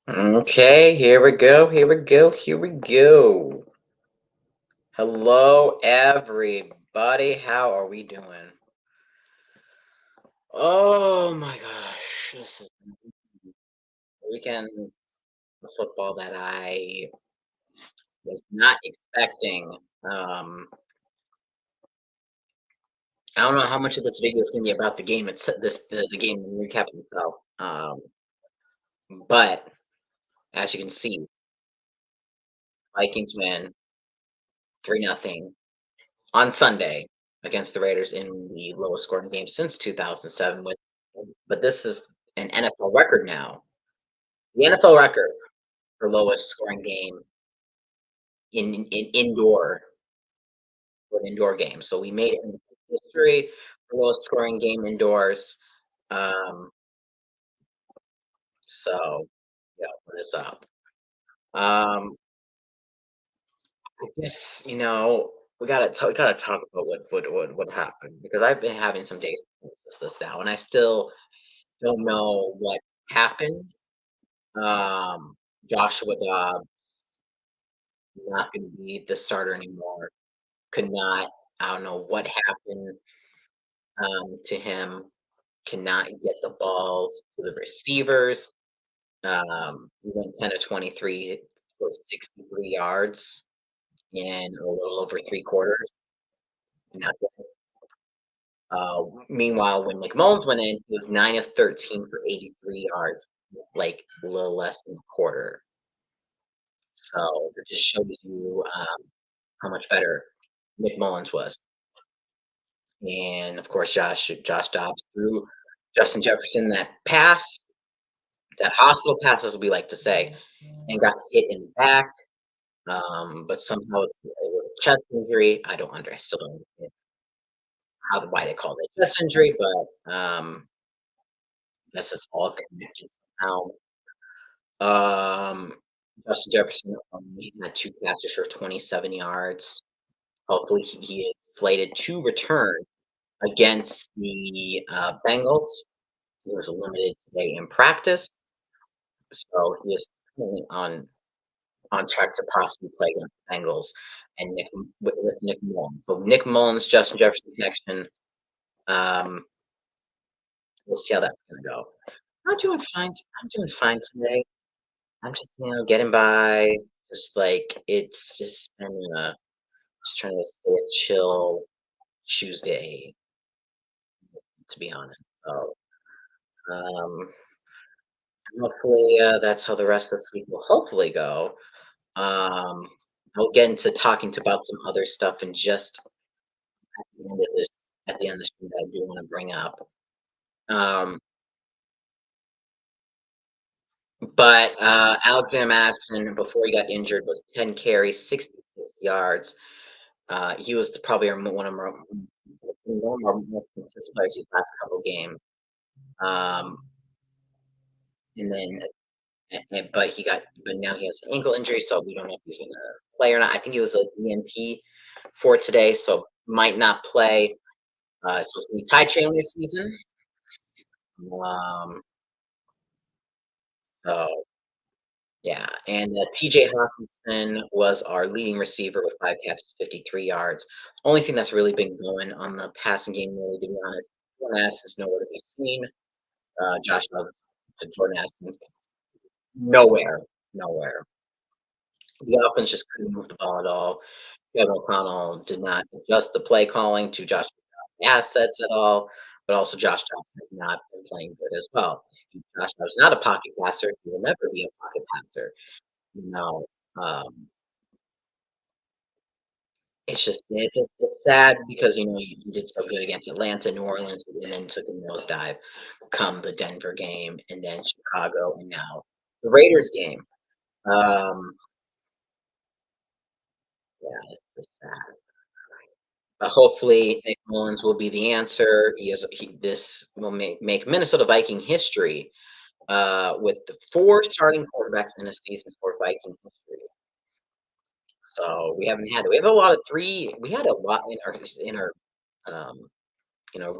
Okay, here we go. Here we go. Here we go. Hello, everybody. How are we doing? Oh my gosh, this is the weekend of football that I was not expecting. Um, I don't know how much of this video is going to be about the game. The game recap itself. But as you can see, Vikings win 3-0 on Sunday against the Raiders in the lowest scoring game since 2007. But this is an NFL record now. The NFL record for lowest scoring game in indoor for an indoor game. So we made it in history for lowest scoring game indoors. Um, so yeah, what is up? Um, I guess we gotta talk about what happened because I've been having some days since this now, and I still don't know what happened. Um, Joshua Dobbs not gonna be the starter anymore. Could not I don't know what happened, to him, cannot get the balls to the receivers. He went 10 of 23 for 63 yards in a little over 3 quarters. Nothing. Meanwhile, when Nick Mullens went in, he was 9 of 13 for 83 yards, like, a little less than a quarter. So, it just shows you, how much better Nick Mullens was. And, of course, Josh Dobbs threw Justin Jefferson that pass, that hospital pass, as we like to say, and got hit in the back, but somehow it was a chest injury. I still don't understand why they called it a chest injury, but, I guess it's all connected somehow. Um, Justin Jefferson only had 2 catches for 27 yards. Hopefully, he is slated to return against the, Bengals. He was limited today in practice, so he is currently on track to possibly play against the Bengals and with Nick Mullens. So Nick Mullens, Justin Jefferson connection. Um, we'll see how that's gonna go. I'm doing fine. I'm doing fine today. I'm just getting by. Just like it's just been just trying to stay a chill Tuesday, to be honest. So um, hopefully that's how the rest of this week will hopefully go. Um, I'll get into talking about some other stuff in just at the end of this at the end of the show that I do want to bring up. Um, but Alexander Madison, before he got injured, was 10 carries, 66 yards. He was probably one of our more consistent players these last couple games. Um, and then, but now he has an ankle injury, so we don't know if he's going to play or not. I think it was a DNP for today, so might not play. So it's going to be Ty Chandler season. Um, so yeah, and TJ Hawkinson was our leading receiver with 5 catches, 53 yards. Only thing that's really been going on the passing game, really, to be honest. Jordan Addison's nowhere to be seen. Josh Love to Jordan Addison, nowhere, nowhere. The offense just couldn't move the ball at all. Kevin O'Connell did not adjust the play calling to Josh assets at all, but also Josh Johnson has not been playing good as well. Josh Dobbs is not a pocket passer. He will never be a pocket passer. You know, um, it's sad because you did so good against Atlanta, New Orleans, and then took a nosedive. Come the Denver game, and then Chicago, and now the Raiders game. Um, yeah, it's just sad. Hopefully, Nick Mullens will be the answer. This will make Minnesota Viking history with the 4 starting quarterbacks in a season for Viking history. So we have a lot of 3. We had a lot in our um,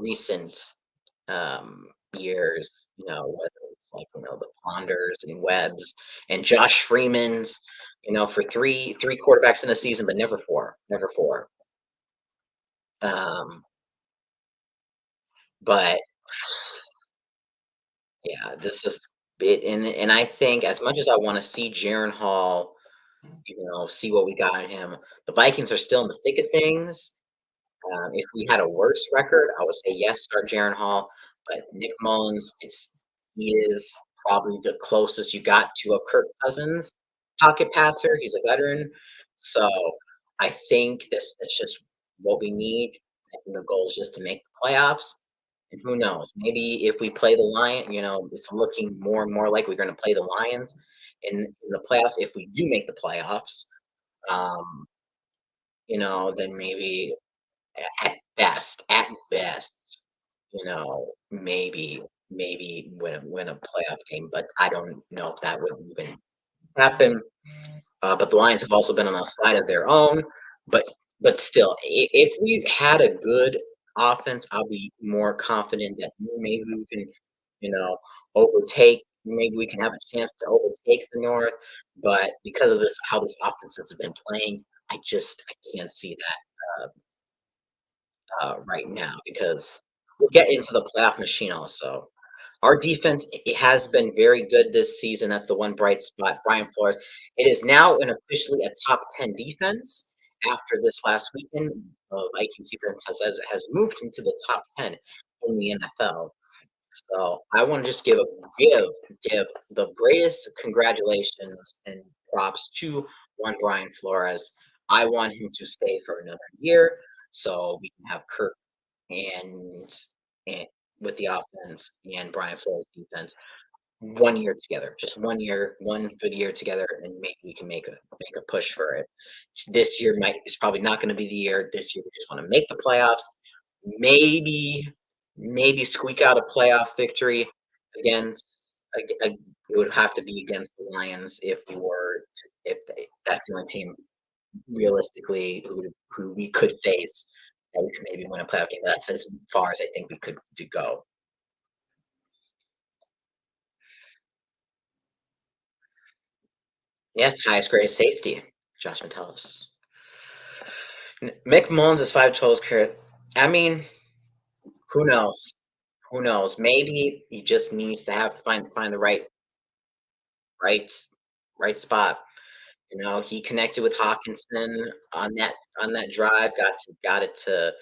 recent years. Whether it's like, the Ponders and Webbs and Josh Freeman's, for three quarterbacks in a season, but never four, never four. Um, but yeah, this is it, and I think as much as I want to see Jaron Hall, see what we got in him, the Vikings are still in the thick of things. If we had a worse record, I would say yes, start Jaron Hall. But Nick Mullens, he is probably the closest you got to a Kirk Cousins pocket passer. He's a veteran, so I think that's just what we need. I think the goal is just to make the playoffs. And who knows? Maybe if we play the Lion, it's looking more and more like we're going to play the Lions in the playoffs. If we do make the playoffs, um, then maybe at best, maybe win a playoff game, but I don't know if that would even happen. But the Lions have also been on a slide of their own. But still, if we had a good offense, I'll be more confident that maybe we can, you know, overtake. Maybe we can have a chance to overtake the North. But because of this, how this offense has been playing, I can't see that right now because we'll get into the playoff machine also. Our defense, it has been very good this season. That's the one bright spot. Brian Flores. It is now an officially a top 10 defense after this last weekend. Vikings defense has moved into the top 10 in the NFL. So I want to just give give the greatest congratulations and props to one Brian Flores. I want him to stay for another year so we can have Kirk and and with the offense and Brian Flores defense 1 year together, just 1 year, one good year together, and maybe we can make a push for it. This year might is probably not going to be the year. This year we just want to make the playoffs, maybe squeak out a playoff victory against. It would have to be against the Lions if we were if that's the only team realistically who we could face that we could maybe win a playoff game. That's as far as I think we could to go. Yes, highest grade safety, Josh Metellus. Mick Mullins is 5'12 career. I mean, who knows? Who knows? Maybe he just needs to have to find the right right spot. He connected with Hawkinson on that drive, got it to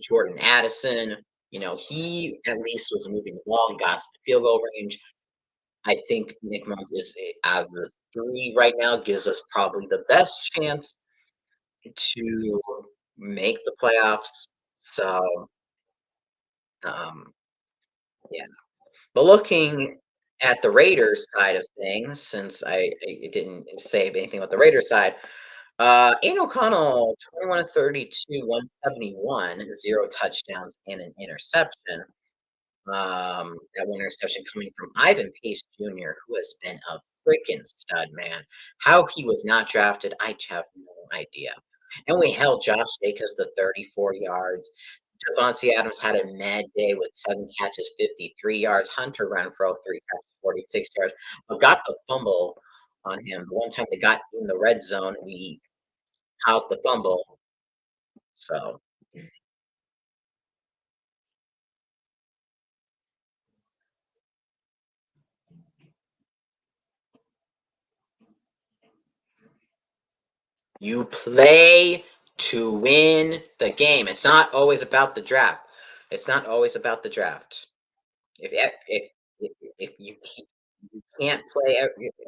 Jordan Addison. He at least was moving the ball and got to the field goal range. I think Nick Mullins is out of the three right now gives us probably the best chance to make the playoffs. So, um, yeah. But looking at the Raiders side of things, since I didn't say anything about the Raiders side, Aiden O'Connell, 21 of 32, 171, zero touchdowns and an interception. That one interception coming from Ivan Pace Jr., who has been a freaking stud, man. How he was not drafted, I have no idea. And we held Josh Jacobs to 34 yards. Devontae Adams had a mad day with 7 catches, 53 yards. Hunter Renfrow, 3 catches, 46 yards, but got the fumble on him. The one time they got in the red zone, we housed the fumble. So you play to win the game. It's not always about the draft. It's not always about the draft. If if you can't play,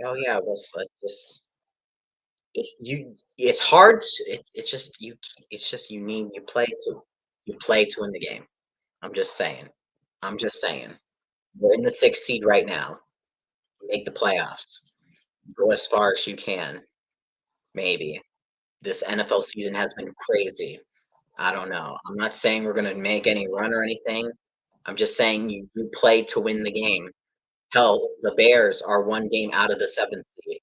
oh yeah, well, let's just it's hard. It's just you. It's just you play to win the game. I'm just saying. I'm just saying. We're in the sixth seed right now. Make the playoffs. Go as far as you can. Maybe this NFL season has been crazy. I don't know. I'm not saying we're gonna make any run or anything. I'm just saying you play to win the game. Hell, the Bears are one game out of the seventh seed.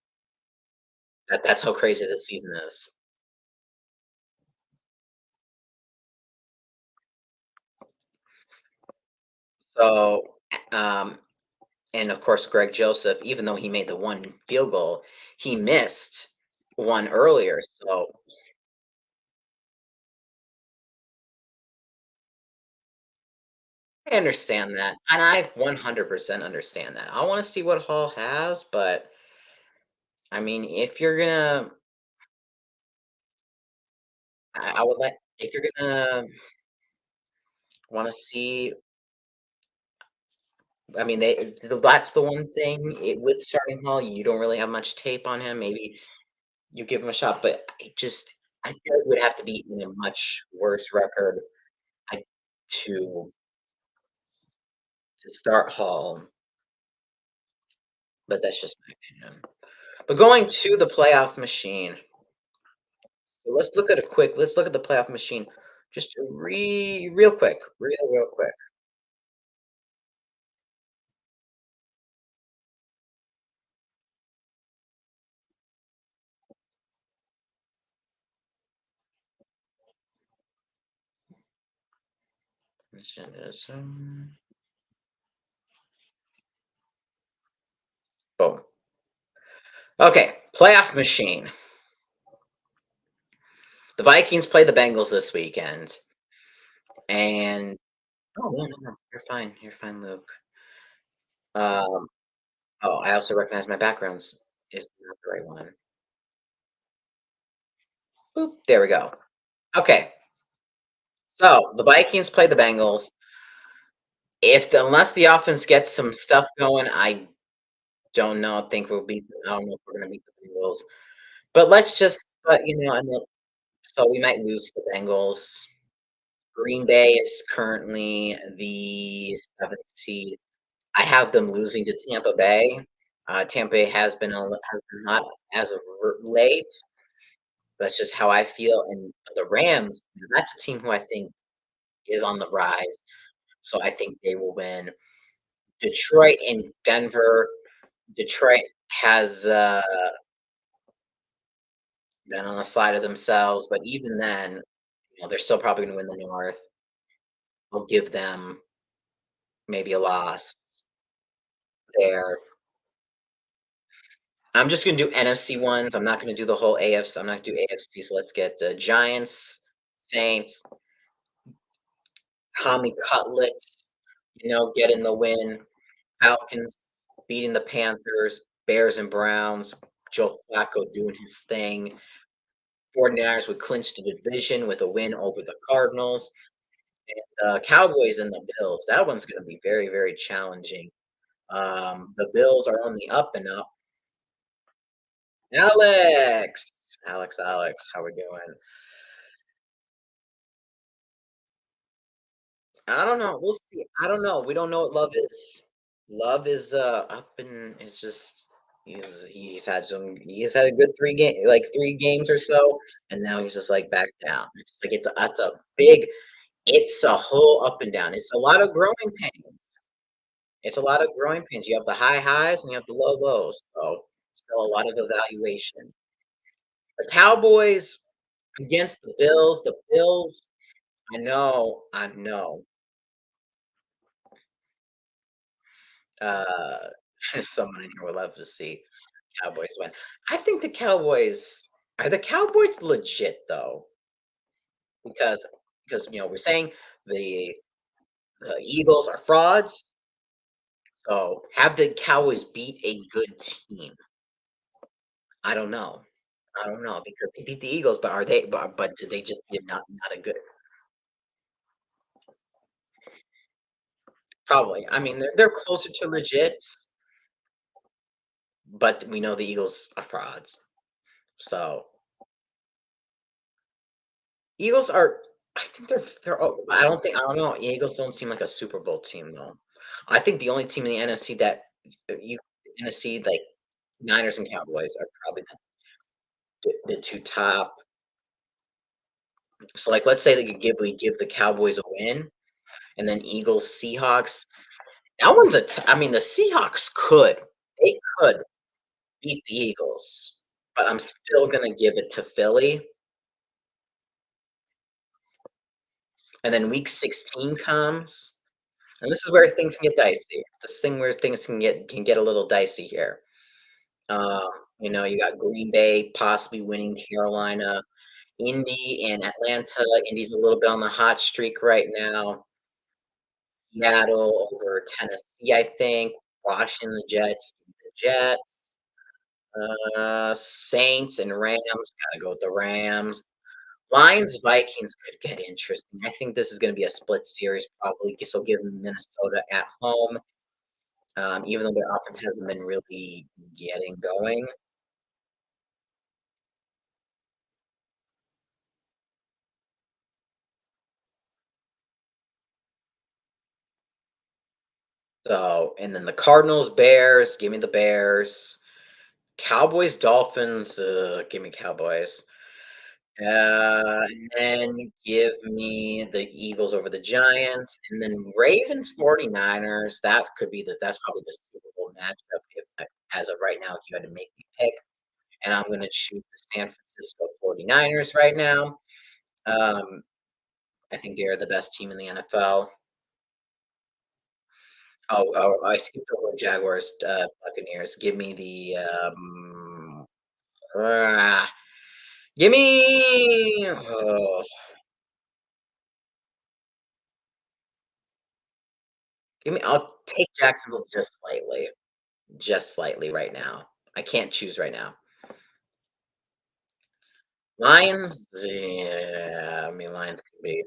That's how crazy this season is. So, um, and of course, Greg Joseph, even though he made the one field goal, he missed one earlier. So I understand that, and I 100% understand that. I want to see what Hall has, but I mean, if you're gonna, I would like if you're gonna want to see. I mean, that's the one thing with starting Hall. You don't really have much tape on him. Maybe you give him a shot, but I feel it would have to be in a much worse record I, to start Hall. But that's just my opinion. But going to the playoff machine, let's look at the playoff machine just real quick, real quick. Boom. Okay, playoff machine. The Vikings play the Bengals this weekend, and oh no, you're fine, Luke. Um, oh, I also recognize my backgrounds is not the right one. Boop, there we go. Okay, so the Vikings play the Bengals. Unless the offense gets some stuff going, I don't know. I don't know if we're gonna beat the Bengals. But and then so we might lose to the Bengals. Green Bay is currently the 7th seed. I have them losing to Tampa Bay. Tampa Bay has been hot as of late. That's just how I feel. And the Rams, that's a team who I think is on the rise. So I think they will win. Detroit and Denver. Detroit has been on the slide of themselves, but even then, they're still probably going to win the North. I'll give them maybe a loss there. I'm just gonna do NFC ones. I'm not gonna do the whole AFC. I'm not gonna do AFC. So let's get the Giants, Saints, Tommy Cutlets, getting the win. Falcons beating the Panthers, Bears and Browns. Joe Flacco doing his thing. 49ers would clinch the division with a win over the Cardinals. And Cowboys and the Bills. That one's gonna be very, very challenging. The Bills are on the up and up. Alex, Alex, how we doing? I don't know. We'll see. I don't know. We don't know what Love is. Love is up and it's just he's had a good 3 games or so, and now he's just like back down. It's just like it's a whole up and down. It's a lot of growing pains. It's a lot of growing pains. You have the high highs and you have the low lows. So still a lot of evaluation. The Cowboys against the Bills. The Bills, I know. Uh, someone in here would love to see Cowboys win. I think the Cowboys legit though? Because we're saying the Eagles are frauds. So have the Cowboys beat a good team? I don't know. I don't know because they beat the Eagles, but did they just get not a good probably. I mean, they're closer to legit, but we know the Eagles are frauds. So Eagles are I think I don't know. Eagles don't seem like a Super Bowl team though. I think the only team in the NFC that you NFC like Niners and Cowboys are probably the 2 top. So like let's say that we give the Cowboys a win and then Eagles Seahawks. That one's I mean the Seahawks they could beat the Eagles, but I'm still gonna give it to Philly. And then week 16 comes. And this is where things can get dicey. This thing where things can get a little dicey here. Um, you got Green Bay possibly winning Carolina, Indy and Atlanta. Indy's a little bit on the hot streak right now. Seattle over Tennessee, I think. Washington, the Jets. Saints and Rams, gotta go with the Rams. Lions, Vikings could get interesting. I think this is gonna be a split series probably, so give Minnesota at home, even though their offense hasn't been really getting going. So, and then the Cardinals, Bears, give me the Bears. Cowboys, Dolphins, give me Cowboys. And then give me the Eagles over the Giants, and then Ravens 49ers. That's probably the Super Bowl matchup as of right now, if you had to make me pick. And I'm gonna choose the San Francisco 49ers right now. Um, I think they're the best team in the NFL. Oh, I skipped over Jaguars, Buccaneers. Ah, give me I'll take Jacksonville just slightly right now. I can't choose right now. Lions, yeah, I mean, Lions could be.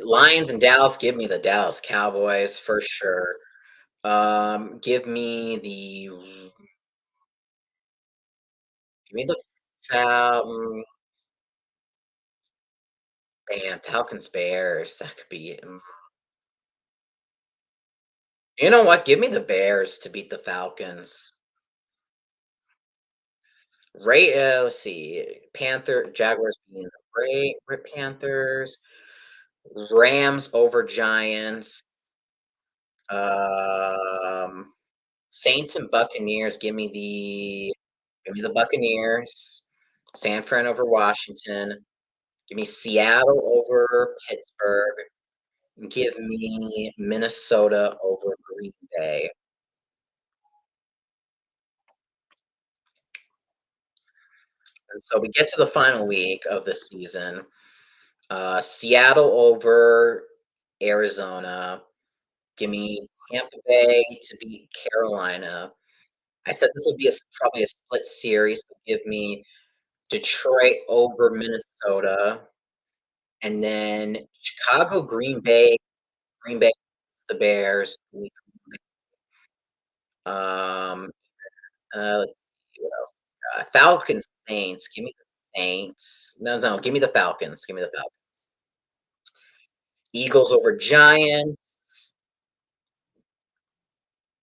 Lions and Dallas, give me the Dallas Cowboys for sure. Give me the Fal man, Falcons Bears. That could be. You know what? Give me the Bears to beat the Falcons. Let's see. Jaguars being the Panthers. Rams over Giants. Um, Saints and Buccaneers. Give me the Buccaneers. San Fran over Washington. Give me Seattle over Pittsburgh. Give me Minnesota over Green Bay. And so we get to the final week of the season. Seattle over Arizona. Give me Tampa Bay to beat Carolina. I said this would be probably a split series. So give me Detroit over Minnesota, and then Chicago, Green Bay, the Bears. Um, let's see what else. Falcons, Saints. Give me the Saints. No, no, give me the Falcons. Give me the Falcons. Eagles over Giants,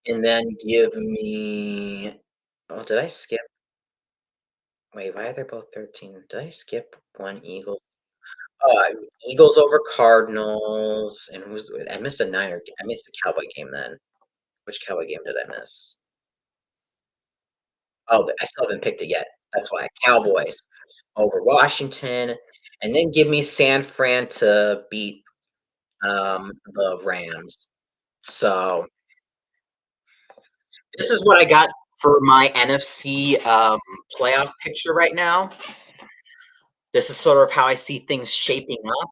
and then give me. Oh, did I skip? Wait, why are they both 13? Did I skip one Eagles? Uh, Eagles over Cardinals, and I missed a I missed a Cowboy game then. Which Cowboy game did I miss? Oh, I still haven't picked it yet. That's why. Cowboys over Washington, and then give me San Fran to beat the Rams. So this is what I got for my NFC playoff picture right now. This is sort of how I see things shaping up.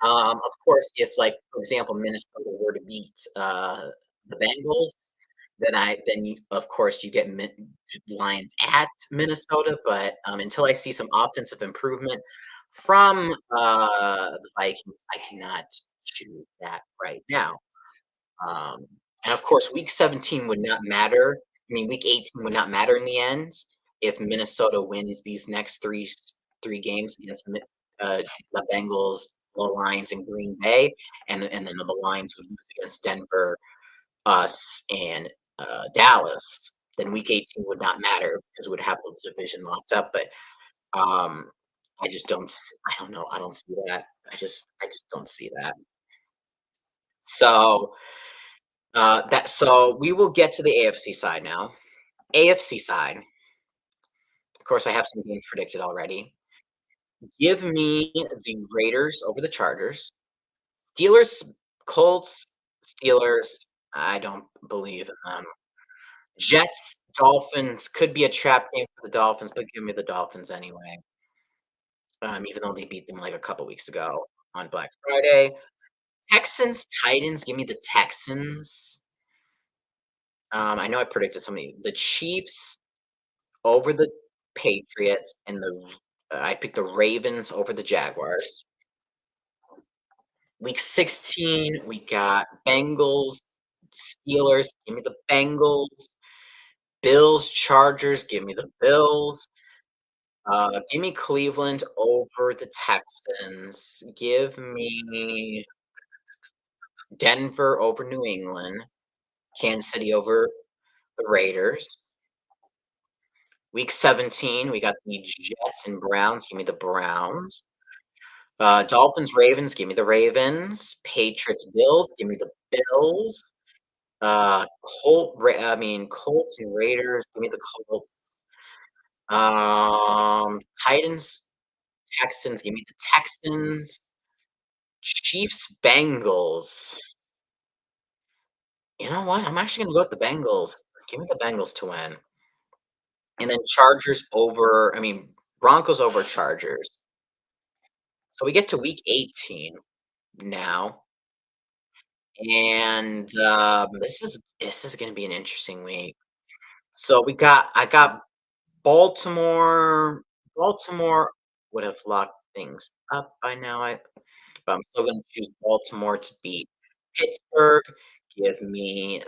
Of course, if, like, for example, Minnesota were to beat the Bengals, of course you get Lions at Minnesota. But until I see some offensive improvement from the Vikings, I cannot choose that right now. Um, and of course, Week 17 would not matter. I mean, Week 18 would not matter in the end if Minnesota wins these next three games against the Bengals, the Lions, and Green Bay, and then the Lions would lose against Denver, us, and Dallas. Then Week 18 would not matter because we would have the division locked up. But um, I just don't. I don't know. I don't see that. I just don't see that. So so we will get to the AFC side now. AFC side, of course, I have some games predicted already. Give me the Raiders over the Chargers. Steelers, Colts, Steelers, I don't believe in them. Jets, Dolphins could be a trap game for the Dolphins, but give me the Dolphins anyway. Even though they beat them like a couple weeks ago on Black Friday. Texans, Titans, give me the Texans. I know I predicted somebody. The Chiefs over the Patriots, and I picked the Ravens over the Jaguars. Week 16, we got Bengals, Steelers, give me the Bengals. Bills, Chargers, give me the Bills. Give me Cleveland over the Texans. Give me Denver over New England. Kansas City over the Raiders. Week 17, we got the Jets and Browns. Give me the Browns. Dolphins, Ravens. Give me the Ravens. Patriots, Bills. Give me the Bills. Colts and Raiders. Give me the Colts. Titans, Texans. Give me the Texans. Chiefs, Bengals. You know what? I'm actually gonna go with the Bengals. Give me the Bengals to win. And then Broncos over Chargers. So we get to week 18 now, and, this is gonna be an interesting week. So I got Baltimore would have locked things up by now, but I'm still gonna choose Baltimore to beat Pittsburgh. Give me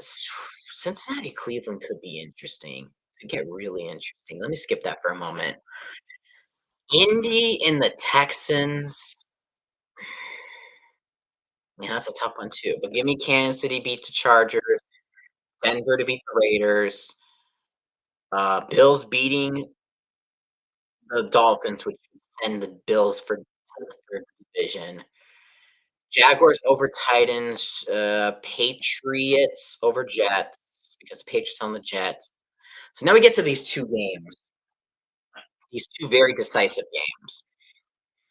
Cincinnati, Cleveland could be interesting. Could get really interesting. Let me skip that for a moment. Indy and the Texans. Yeah, that's a tough one too. But give me Kansas City beat the Chargers, Denver to beat the Raiders, Bills beating the Dolphins, which would send the Bills for the division. Jaguars over Titans, Patriots over Jets because the Patriots on the Jets. So now we get to these two very decisive games.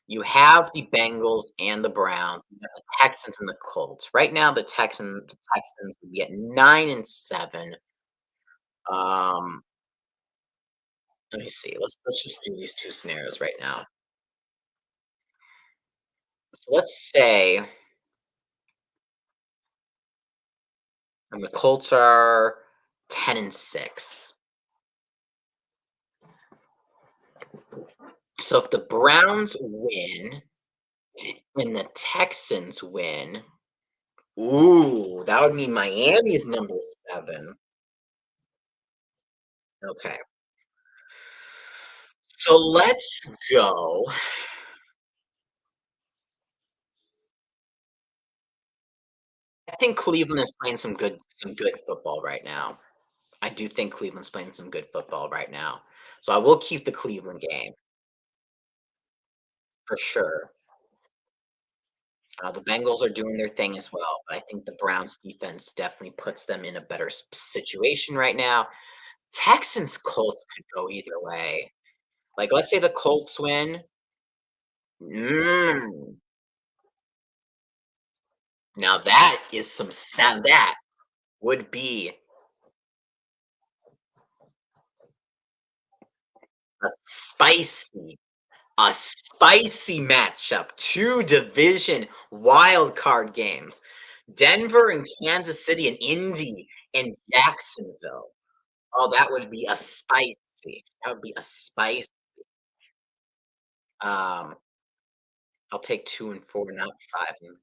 You have the Bengals and the Browns. You have the Texans and the Colts. Right now, the Texans would be at 9-7. Um, Let me see. Let's just do these two scenarios right now. So let's say, the Colts are 10-6. So if the Browns win and the Texans win, ooh, that would mean Miami's number 7. Okay. So let's go. I think Cleveland is playing some good football right now. I do think Cleveland's playing some good football right now. So I will keep the Cleveland game for sure. The Bengals are doing their thing as well, but I think the Browns defense definitely puts them in a better situation right now. Texans Colts could go either way. Like, let's say the Colts win. Mm, now that would be a spicy a spicy matchup. Two division wild card games. Denver and Kansas City and Indy and Jacksonville. Oh, that would be a spicy. That would be a spice. Um, I'll take 2 and 4, not 5 and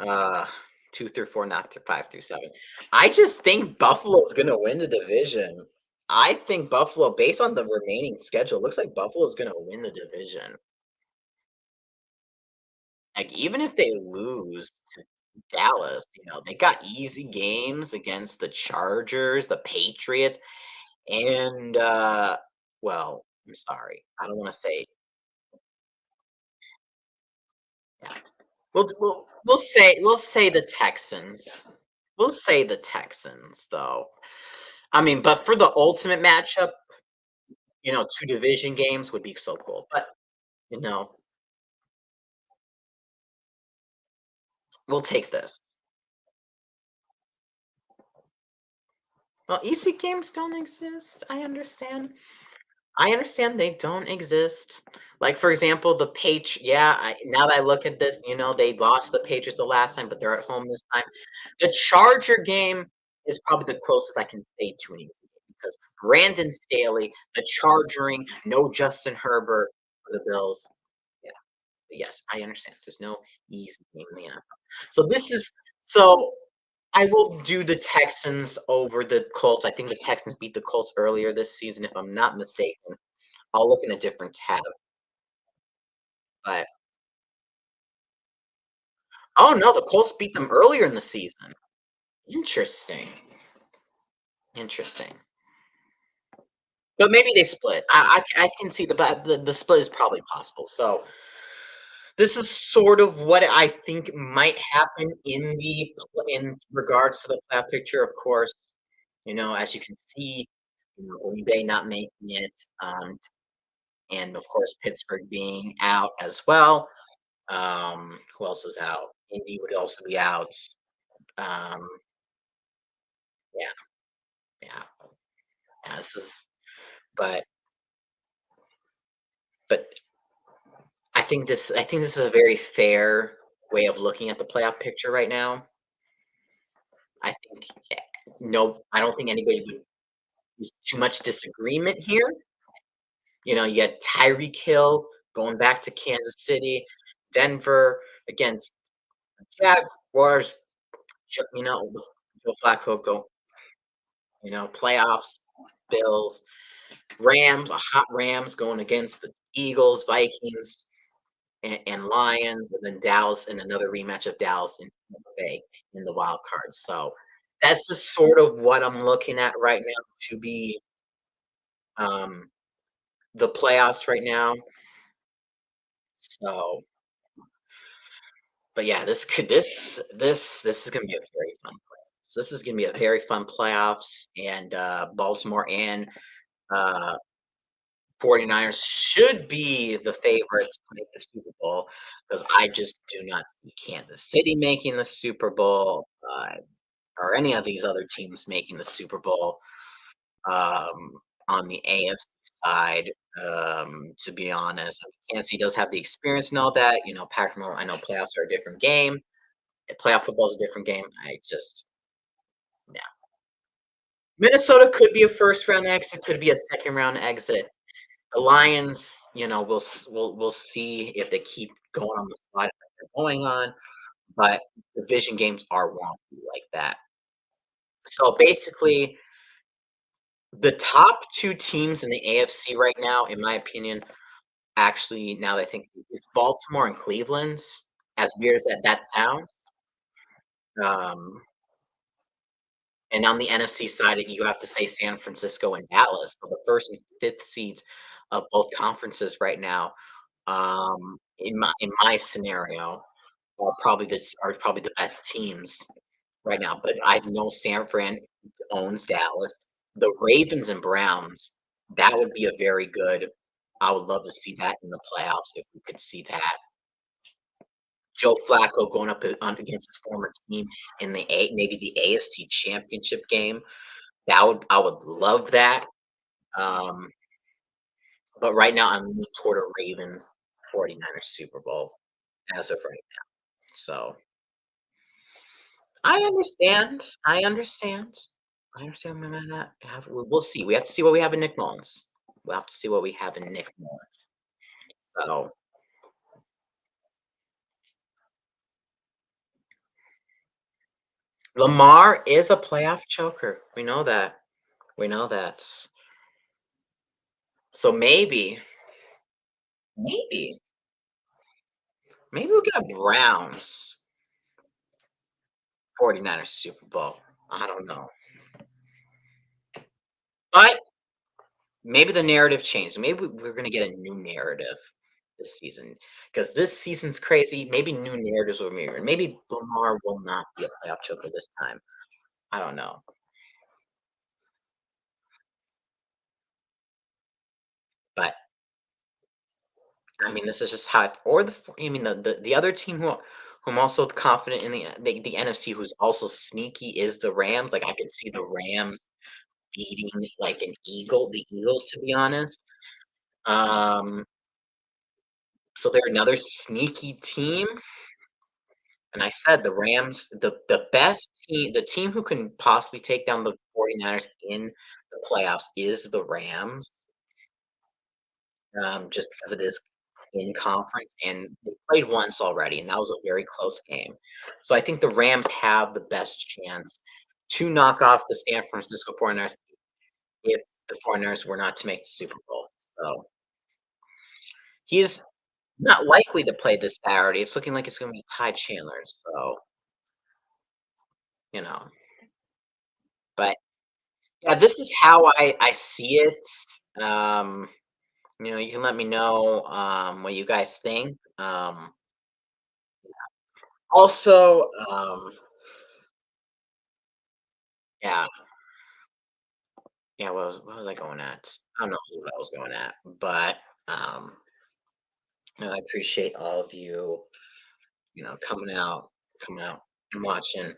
uh 2 through 4, not through 5 through 7. I just think Buffalo's gonna win the division. I think Buffalo, based on the remaining schedule, looks like Buffalo's gonna win the division. Like, even if they lose to Dallas, they got easy games against the Chargers, the Patriots, and, well, I'm sorry. I don't wanna say yeah. We'll say the Texans. We'll say the Texans, though. I mean, but for the ultimate matchup, 2 division games would be so cool, but, you know, we'll take this. Well, easy games don't exist, I understand they don't exist. Like, for example, the Patri yeah, now that I look at this, they lost the Patriots the last time, but they're at home this time. The Charger game is probably the closest I can say to an easy game because Brandon Staley, the charging, no Justin Herbert for the Bills. Yeah, yes, I understand. There's no easy game in the NFL. So this is so I will do the Texans over the Colts. I think the Texans beat the Colts earlier this season, if I'm not mistaken. I'll look in a different tab, but oh, no, the Colts beat them earlier in the season. Interesting, interesting. But maybe they split. I can see the split is probably possible. So, this is sort of what I think might happen in regards to the playoff picture, of course. As you can see, Green Bay not making it, and, of course, Pittsburgh being out as well. Who else is out? Indy would also be out. Um, yeah, yeah, yeah. But but I think this is a very fair way of looking at the playoff picture right now. I think no, I don't think anybody would there's too much disagreement here. You had Tyreek Hill going back to Kansas City, Denver against Jaguars. Joe Flacco playoffs, Bills, Rams, a hot Rams going against the Eagles, Vikings, and Lions, and then Dallas and another rematch of Dallas and Tampa Bay in the wild card. So that's just sort of what I'm looking at right now to be um, the playoffs right now. So, but yeah, this is gonna be a very fun playoffs. This is gonna be a very fun playoffs, and Baltimore and uh, 49ers should be the favorites to make the Super Bowl because I just do not see Kansas City making the Super Bowl, or any of these other teams making the Super Bowl. Um, on the AFC side, to be honest, I mean, Kansas City does have the experience and all that. Patrick Mahomes, I know playoffs are a different game. Playoff football is a different game. Yeah. Minnesota could be a first round exit, could be a second round exit. The Lions, we'll see if they keep going on the slide that they're going on, but division games are wonky like that. So basically, the top 2 teams in the AFC right now, in my opinion, actually, now that I think, is Baltimore and Cleveland's, as weird as that sounds. Um, and on the NFC side, you have to say San Francisco and Dallas. So the 1st and 5th seeds of both conferences right now, in my scenario, are probably the best teams right now. But I know San Fran owns Dallas. The Ravens and Browns, that would be a very good. I would love to see that in the playoffs if we could see that. Joe Flacco going up against his former team in maybe the AFC Championship game. I would love that. Um, but right now I'm leaning toward a Ravens 49ers Super Bowl as of right now. So I understand. I understand. I understand where I'm at. We'll see. We have to see what we have in Nick Mullens. We'll have to see what we have in Nick Mullens. So Lamar is a playoff choker. We know that. We know that. So maybe, maybe we'll get a Browns 49ers Super Bowl. I don't know. But maybe the narrative changed. Maybe we're gonna get a new narrative this season because this season's crazy. Maybe new narratives will mirror. Maybe Lamar will not be a playoff choker this time. I don't know. But I mean, this is just how or I mean, the other team who I'm also confident in the NFC who's also sneaky is the Rams. Like, I could see the Rams beating, like, the Eagles, to be honest. Um, so they're another sneaky team, and I said the Rams, the best team the team who can possibly take down the 49ers in the playoffs is the Rams, just because it is in conference, and they played once already, and that was a very close game. So I think the Rams have the best chance to knock off the San Francisco 49ers if the 49ers were not to make the Super Bowl. So he's not likely to play this Saturday. It's looking like it's gonna be Ty Chandler, so, you know. But, yeah, this is how I see it. Um, you can let me know, what you guys think. Also, yeah. Yeah, what was I going at? I don't know what I was going at, but, um, I appreciate all of you, coming out and watching.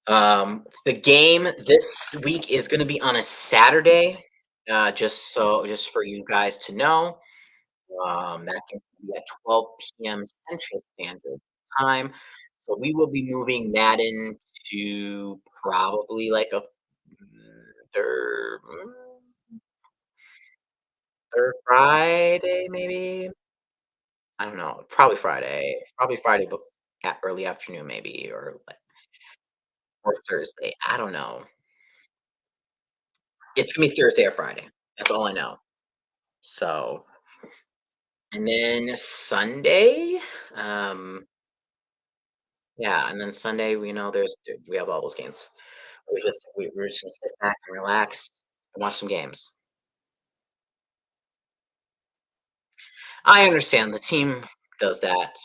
The game this week is gonna be on a Saturday, just for you guys to know. That can be at 12 p.m. Central Standard Time. So we will be moving that into probably like a third Friday, maybe. I don't know. Probably Friday, but at early afternoon, maybe, or Thursday. I don't know. It's gonna be Thursday or Friday. That's all I know. So, and then Sunday, um, yeah, and then Sunday, we have all those games. We're just gonna sit back and relax and watch some games. I understand the team does that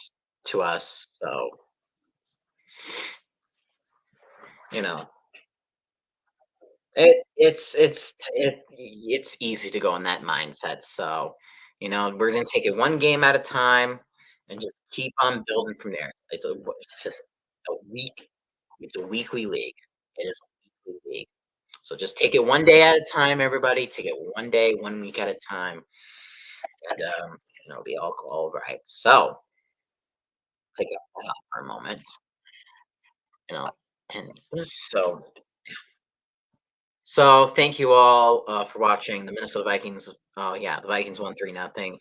to us, so you know it's easy to go in that mindset. So we're gonna take it one game at a time and just keep on building from there. It's just a week. It's a weekly league. It is a weekly league. So just take it one day at a time, everybody. Take it one day, one week at a time, and it'll be all right. So take it off for a moment, you know, and so thank you all for watching the Minnesota Vikings. Oh yeah, the Vikings won 3-0.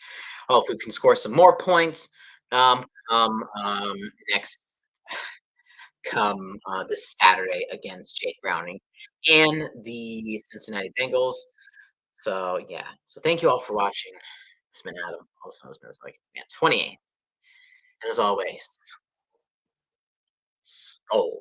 Hopefully, we can score some more points. Next come this Saturday against Jake Browning and the Cincinnati Bengals. So yeah, so thank you all for watching. It's been Adam, also known as like man 28, and as always, oh.